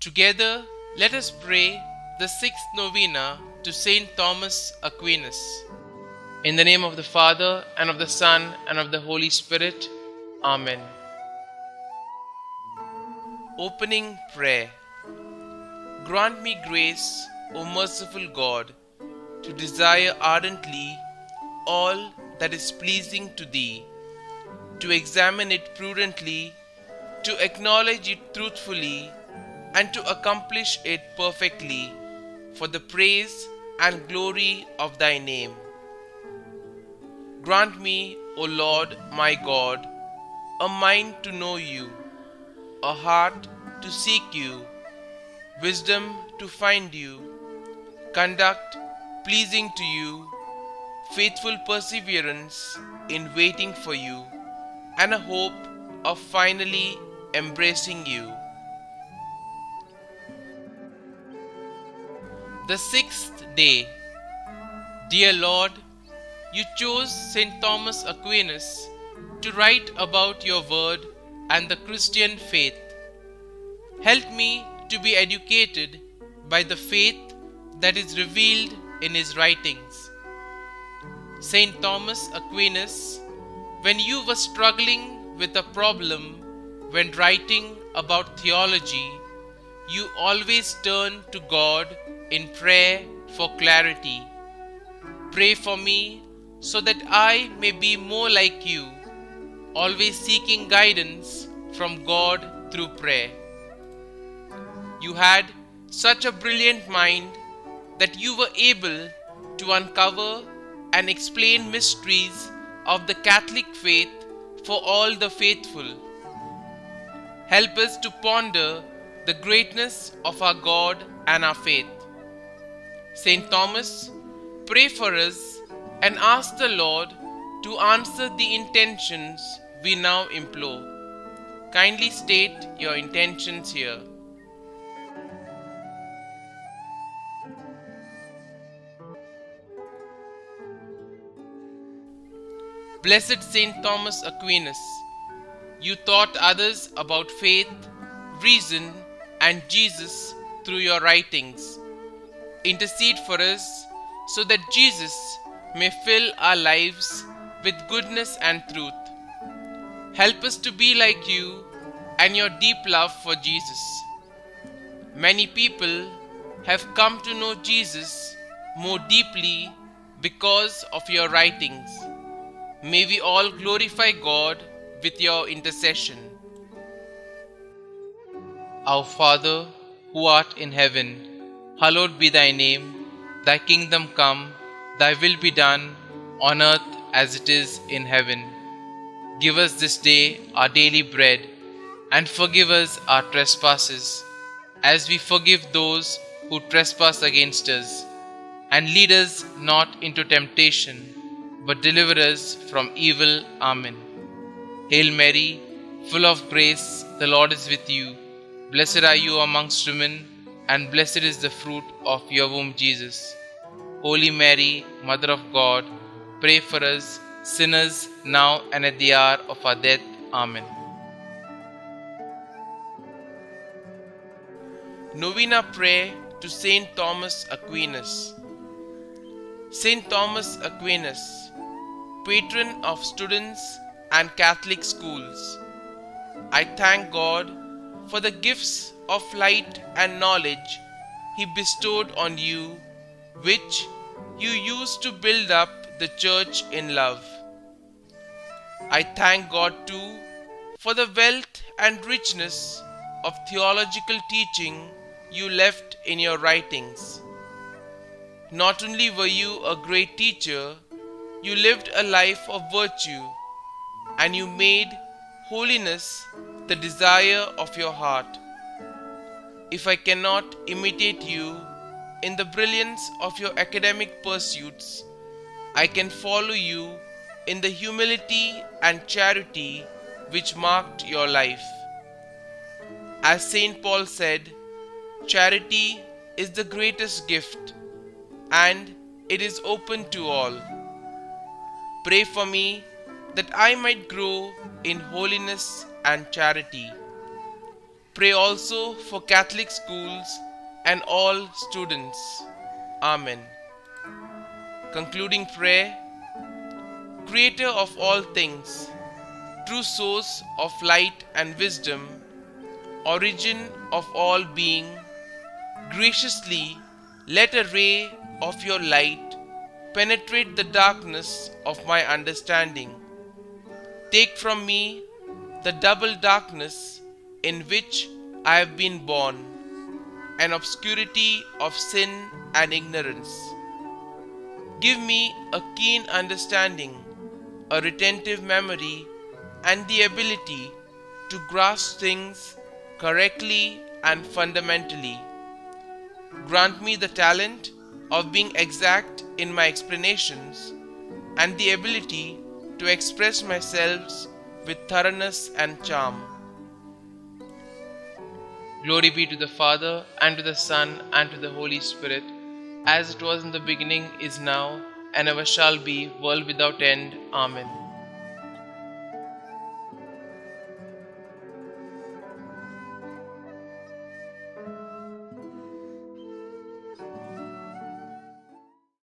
Together, let us pray the sixth novena to St Thomas Aquinas. In the name of the Father, and of the Son, and of the Holy Spirit. Amen. Opening Prayer. Grant me grace, O merciful God, to desire ardently all that is pleasing to Thee, to examine it prudently, to acknowledge it truthfully, and to accomplish it perfectly, for the praise and glory of Thy name. Grant me, O Lord my God, a mind to know You, a heart to seek You, wisdom to find You, conduct pleasing to You, faithful perseverance in waiting for You, and a hope of finally embracing You. The sixth day. Dear Lord, You chose St Thomas Aquinas to write about Your word and the Christian faith. Help me to be educated by the faith that is revealed in his writings. St Thomas Aquinas, when you were struggling with a problem when writing about theology, you always turned to God in prayer for clarity. Pray for me so that I may be more like You, always seeking guidance from God through prayer. You had such a brilliant mind that you were able to uncover and explain mysteries of the Catholic faith for all the faithful. Help us to ponder the greatness of our God and our faith. St. Thomas, pray for us and ask the Lord to answer the intentions we now implore. Kindly state your intentions here. Blessed St Thomas Aquinas, you taught others about faith, reason, and Jesus through your writings. Intercede for us so that Jesus may fill our lives with goodness and truth. Help us to be like You and Your deep love for Jesus. Many people have come to know Jesus more deeply because of Your writings. May we all glorify God with Your intercession. Our Father, who art in heaven, hallowed be Thy name. Thy kingdom come, Thy will be done, on earth as it is in heaven. Give us this day our daily bread, and forgive us our trespasses, as we forgive those who trespass against us. And lead us not into temptation, but deliver us from evil. Amen. Hail Mary, full of grace, the Lord is with You. Blessed are You amongst women, and blessed is the fruit of Your womb, Jesus. Holy Mary, Mother of God, pray for us sinners now and at the hour of our death. Amen. Novena Prayer to St Thomas Aquinas. St Thomas Aquinas, patron of students and Catholic schools, I thank God for the gifts of light and knowledge He bestowed on you, which You used to build up the Church in love. I thank God too for the wealth and richness of theological teaching You left in Your writings. Not only were You a great teacher, You lived a life of virtue, and You made holiness the desire of Your heart. If I cannot imitate You in the brilliance of Your academic pursuits, I can follow You in the humility and charity which marked Your life. As St. Paul said, charity is the greatest gift, and it is open to all. Pray for me that I might grow in holiness and charity. Pray also for Catholic schools and all students. Amen. Concluding prayer. Creator of all things, true source of light and wisdom, origin of all being, graciously let a ray of your light penetrate the darkness of my understanding. Take from me the double darkness in which I have been born, an obscurity of sin and ignorance. Give me a keen understanding, a retentive memory, and the ability to grasp things correctly and fundamentally. Grant me the talent of being exact in my explanations and the ability to express myself with thoroughness and charm. Glory be to the Father, and to the Son, and to the Holy Spirit, as it was in the beginning, is now, and ever shall be, world without end. Amen.